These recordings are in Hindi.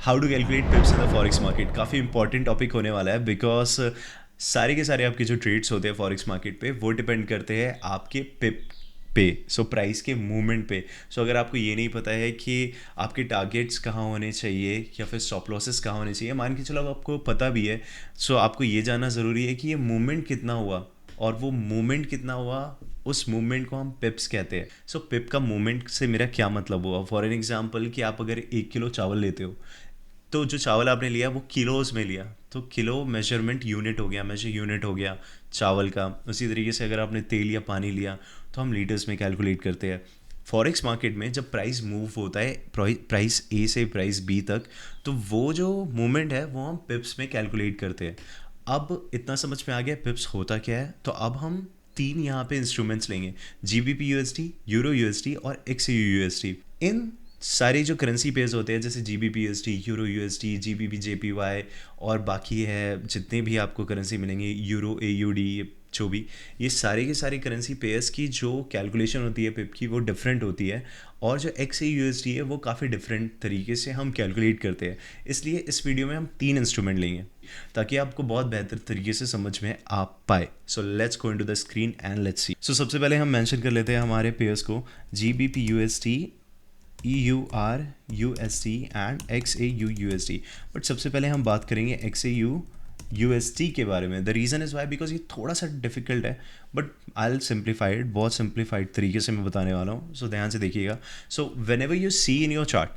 How to calculate pips in the forex market काफ़ी इंपॉर्टेंट टॉपिक होने वाला है बिकॉज सारे के सारे आपके जो ट्रेड्स होते हैं फॉरेक्स मार्केट पे वो डिपेंड करते हैं आपके पिप पे सो प्राइस के मूवमेंट पे। सो अगर आपको ये नहीं पता है कि आपके टारगेट्स कहाँ होने चाहिए या फिर स्टॉप लॉसेस कहाँ होने चाहिए, मान के चलो आपको पता भी है, सो आपको ये जानना ज़रूरी है कि ये मूवमेंट कितना हुआ, और वो मूवमेंट कितना हुआ उस मूवमेंट को हम पिप्स कहते हैं। सो पिप का मूवमेंट से मेरा क्या मतलब हुआ, फॉर एन एग्जांपल कि आप अगर 1 किलो चावल लेते हो, तो जो चावल आपने लिया वो किलोज में लिया, तो किलो मेजरमेंट यूनिट हो गया, मेजर यूनिट हो गया चावल का। उसी तरीके से अगर आपने तेल या पानी लिया तो हम लीटर्स में कैलकुलेट करते हैं। फॉरेक्स मार्केट में जब प्राइस मूव होता है प्राइस ए से प्राइस बी तक, तो वो जो मूवमेंट है वो हम पिप्स में कैलकुलेट करते हैं। अब इतना समझ में आ गया पिप्स होता क्या है, तो अब हम तीन यहाँ पे इंस्ट्रूमेंट्स लेंगे, जीबीपी यूएसडी, यूरो यूएसडी और एक्सयू यूएसडी। इन सारे जो करेंसी पेयर्स होते हैं जैसे GBP USD, euro USD, GBP JPY और बाकी है जितने भी आपको करेंसी मिलेंगे, यूरो एयूडी, जो भी, ये सारे के सारे करेंसी पेयर्स की जो कैलकुलेशन होती है पिप की वो डिफरेंट होती है। और जो एक्स ए यूएसडी है वो काफ़ी डिफरेंट तरीके से हम कैलकुलेट करते हैं। इसलिए इस वीडियो में हम तीन इंस्ट्रूमेंट लेंगे ताकि आपको बहुत बेहतर तरीके से समझ में आ पाए। So let's go into the screen and let's see. So सबसे पहले हम मेंशन कर लेते हैं हमारे पेयर्स को, GBP USD, EUR USD and XAU USD। But सबसे पहले हम बात करेंगे XAU USD के बारे में। The reason is why because ये थोड़ा सा डिफिकल्ट है, but I will simplify it, बहुत सिंप्लीफाइड तरीके से मैं बताने वाला हूँ। सो ध्यान से देखिएगा। So whenever you see in your chart,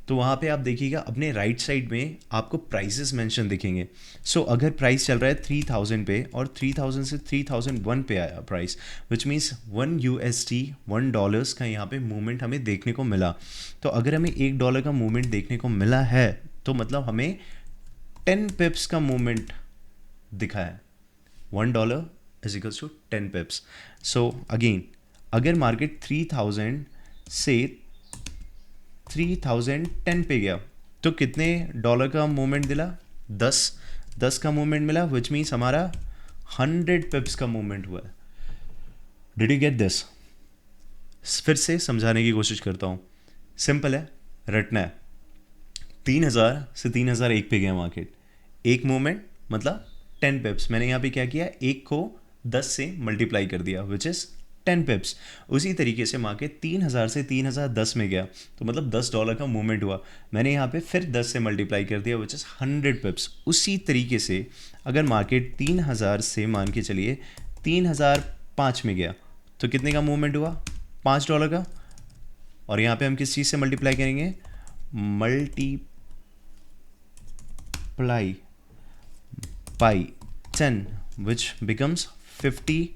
तो वहाँ पे आप देखिएगा अपने राइट साइड में आपको प्राइसेस मेंशन दिखेंगे। सो अगर प्राइस चल रहा है 3000 पे और 3000 से 3001 पे आया प्राइस, विच मीन्स 1 USD, $1 का यहाँ पे मूवमेंट हमें देखने को मिला। तो अगर हमें $1 का मूवमेंट देखने को मिला है तो मतलब हमें 10 पिप्स का मूवमेंट दिखा है। $1 is equals to 10 pips. So again, अगर मार्केट 3000 से 3010 पे गया तो कितने डॉलर का मूवमेंट दिला? 10 का मूवमेंट मिला, विच मीन्स हमारा 100 पिप्स का मूवमेंट हुआ है। Did you get this? फिर से समझाने की कोशिश करता हूँ, सिंपल है, रटना है। 3000 से 3001 पे गया मार्केट, एक मूवमेंट मतलब 10 पिप्स। मैंने यहाँ पे क्या किया, एक को 10 से मल्टीप्लाई कर दिया, विच इज़ 10 पिप्स। उसी तरीके से मार्केट 3000 से 3010 में गया तो मतलब $10 का मूवमेंट हुआ, मैंने यहाँ पे फिर 10 से मल्टीप्लाई कर दिया, विच इज़ 100 पिप्स। उसी तरीके से अगर मार्केट 3000 से मान के चलिए 3005 में गया तो कितने का मूवमेंट हुआ? $5 का। और यहाँ पे हम किस चीज़ से मल्टीप्लाई करेंगे? Multiply by 10 which becomes 50,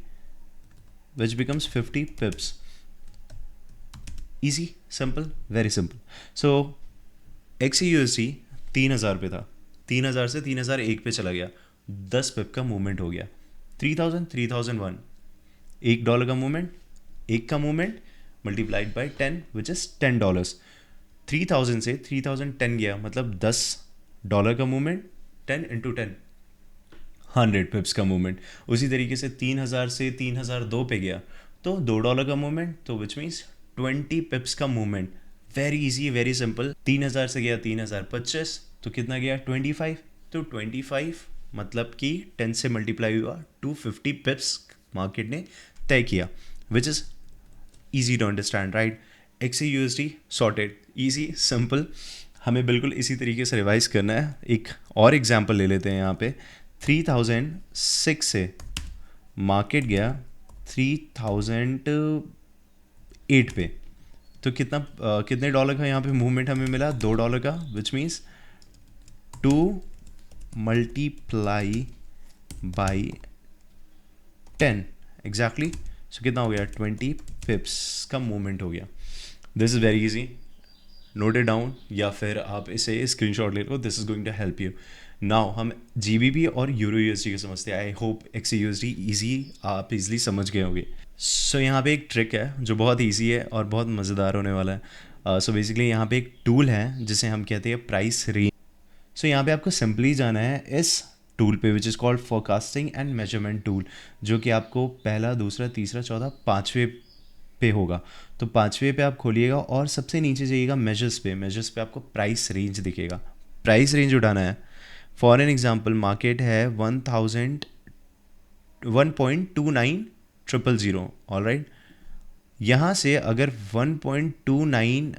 which becomes 50 pips. Easy, simple, very simple. So XUSD 3000 पे था, 3000 से 3001 पे चला गया, 10 पिप का मूवमेंट हो गया। 3000 3001, $1 का मूवमेंट, एक का movement multiplied by 10 which is $10। 3000 से 3010 गया मतलब $10 का मूवमेंट, 10 इंटू 10, 100 पिप्स का मूवमेंट। उसी तरीके से 3000 से 3002 पे गया तो $2 का मूवमेंट, तो विच मीन्स 20 पिप्स का movement. Very easy, very simple. 3000 से गया 3025 तो कितना गया? 25। तो 25 मतलब कि 10 से मल्टीप्लाई हुआ, 250 पिप्स मार्केट ने तय किया, which is easy to understand, right? XAUSD sorted, easy, simple. हमें बिल्कुल इसी तरीके से रिवाइज करना है। एक और एग्जांपल ले लेते हैं यहाँ पे। 3006 से मार्केट गया 3008 पे तो कितने डॉलर का यहाँ पे मूवमेंट हमें मिला? $2 का, which means 2 multiply by 10 exactly. So कितना हो गया? 20 पिप्स का मूवमेंट हो गया। This is very easy, note it down या फिर आप इसे स्क्रीनशॉट ले लो, this is going to help you. Now हम जीबीपी और यूरो यूएसडी को समझते हैं। आई होप XAUSD ईजी, आप इजीली समझ गए होंगे। सो यहाँ पे एक ट्रिक है जो बहुत ईजी है और बहुत मज़ेदार होने वाला है। सो बेसिकली यहाँ पे एक टूल है जिसे हम कहते हैं प्राइस रेंज। सो यहाँ पे आपको सिंपली जाना है इस टूल पे which is called forecasting and measurement tool, जो कि आपको पहला, दूसरा, तीसरा, चौथा, पाँचवें पे होगा। तो पाँचवें पे आप खोलिएगा और सबसे नीचे जाइएगा मेजर्स पे, मेजर्स पे आपको प्राइस रेंज दिखेगा। प्राइस रेंज उठाना है, फॉर एन एग्जांपल मार्केट है 1.2900, ऑल राइट। यहाँ से अगर 1.29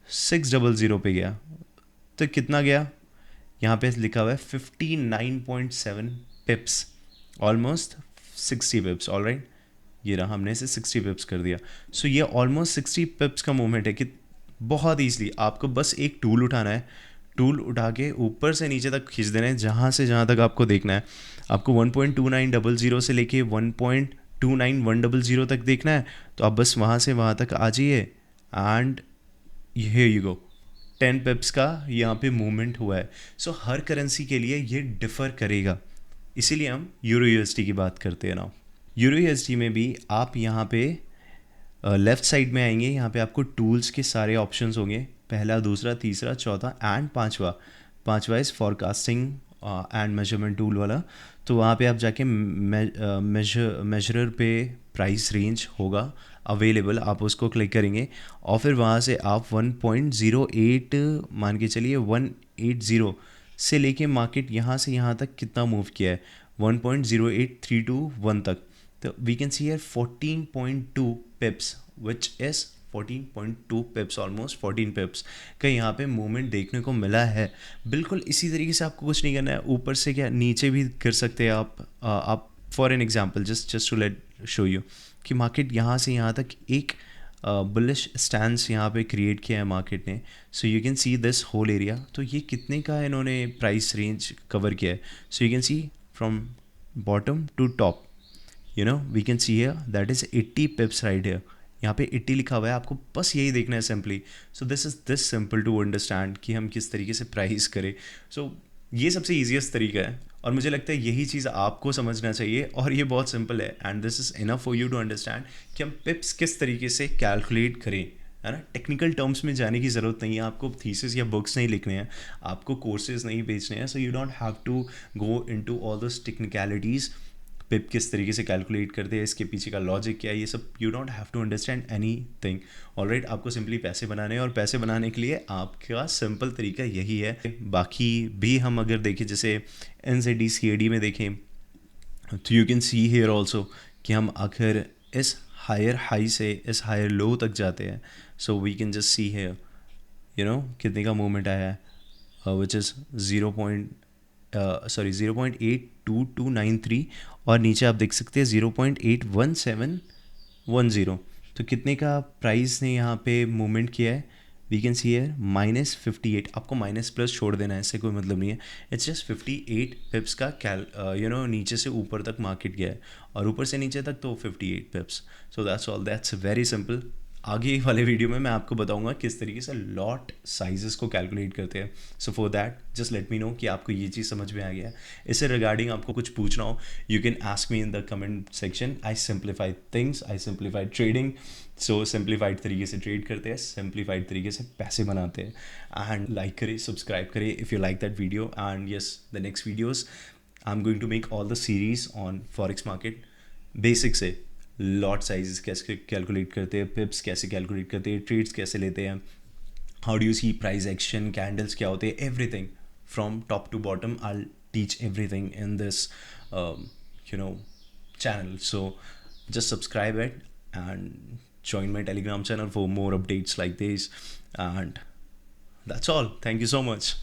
600 पे गया तो कितना गया, यहाँ पे लिखा हुआ है 59.7 पिप्स, ऑलमोस्ट 60 पिप्स, ऑल राइट। ये रहा, हमने इसे 60 पिप्स कर दिया। सो ये ऑलमोस्ट 60 पिप्स का मूवमेंट है कि बहुत ईजिली आपको बस एक टूल उठाना है, टूल उठा के ऊपर से नीचे तक खींच देना है, जहाँ से जहाँ तक आपको देखना है। आपको 1.2900 से लेके 1.29100 तक देखना है, तो आप बस वहाँ से वहाँ तक आ जाइए एंड हियर यू गो, 10 पिप्स का यहाँ पे मूवमेंट हुआ है। सो हर करेंसी के लिए ये डिफ़र करेगा, इसीलिए हम यूरो यूएसडी की बात करते हैं ना। यूरो यूएसडी में भी आप यहाँ पे लेफ़्ट साइड में आएंगे, यहाँ पे आपको टूल्स के सारे ऑप्शंस होंगे, पहला, दूसरा, तीसरा, चौथा एंड पांचवा। पांचवा is forecasting and measurement tool वाला। तो वहाँ पे आप जाके मेजरर पे प्राइस रेंज होगा अवेलेबल, आप उसको क्लिक करेंगे और फिर वहाँ से आप 1.08 मान के चलिए 180 से लेके मार्केट यहाँ से यहाँ तक कितना मूव किया है, 1.08321 तक। तो we can see here 14.2 pips which is 14.2 pips, almost 14 pips का यहाँ पे मूवमेंट देखने को मिला है। बिल्कुल इसी तरीके से आपको कुछ नहीं करना है, ऊपर से क्या नीचे भी कर सकते हैं आप for an example just to let show you कि मार्केट यहाँ से यहाँ तक एक बुलिश स्टैंस यहाँ पे क्रिएट किया है मार्केट ने। So you can see this whole area, तो ये कितने का इन्होंने प्राइस रेंज कवर किया है। So you can see from bottom to top, you know we can see here that is 80 pips right here. यहाँ पे 80 लिखा हुआ है, आपको बस यही देखना है simply. So this is this simple to understand कि हम किस तरीके से प्राइस करें। सो ये सबसे ईजीएस्ट तरीका है और मुझे लगता है यही चीज़ आपको समझना चाहिए और ये बहुत सिंपल है and this is enough for you to understand कि हम पिप्स किस तरीके से कैलकुलेट करें, है ना। टेक्निकल टर्म्स में जाने की ज़रूरत नहीं है, आपको थीसिस या बुक्स नहीं लिखने हैं, आपको कोर्सेज नहीं बेचने हैं। So you don't have to go into all those technicalities, pip किस तरीके से कैलकुलेट करते हैं, इसके पीछे का लॉजिक क्या है, ये सब you don't have to understand anything, alright. आपको सिंपली पैसे बनाने हैं और पैसे बनाने के लिए आपका सिंपल तरीका यही है। बाकी भी हम अगर देखें जैसे NZD/CAD में देखें तो you can see here also कि हम अगर इस हायर हाई से इस हायर लो तक जाते हैं, so we can just see here you know कितने का मूवमेंट आया है, विच इज़ 0.82293 और नीचे आप देख सकते हैं 0.81710। तो कितने का प्राइस ने यहाँ पे मूवमेंट किया है, वी कैन सी है -58। आपको माइनस प्लस छोड़ देना है, इससे कोई मतलब नहीं है। इट्स जस्ट 58 पिप्स का नीचे से ऊपर तक मार्केट गया है और ऊपर से नीचे तक तो 58 पिप्स। So that's all, that's very simple. आगे वाले वीडियो में मैं आपको बताऊंगा किस तरीके से लॉट साइजेस को कैलकुलेट करते हैं। So for that just let me know कि आपको ये चीज़ समझ में आ गया है। इससे रिगार्डिंग आपको कुछ पूछना हो, you can ask me in the comment section. I simplified things, I simplified trading. So simplified तरीके से ट्रेड करते हैं, सिंप्लीफाइड तरीके से पैसे बनाते हैं। एंड लाइक करें, सब्सक्राइब करें if you like that video. And yes, the next videos I am going to make all the series on forex market, basic से लॉट साइजेस कैसे कैलकुलेट करते हैं, पिप्स कैसे कैलकुलेट करते हैं, ट्रेड्स कैसे लेते हैं, how do you see price action, candles क्या होते हैं, everything from top to bottom. I teach everything in this channel. So just subscribe it and join my Telegram channel for more updates like this. And that's all. Thank you so much.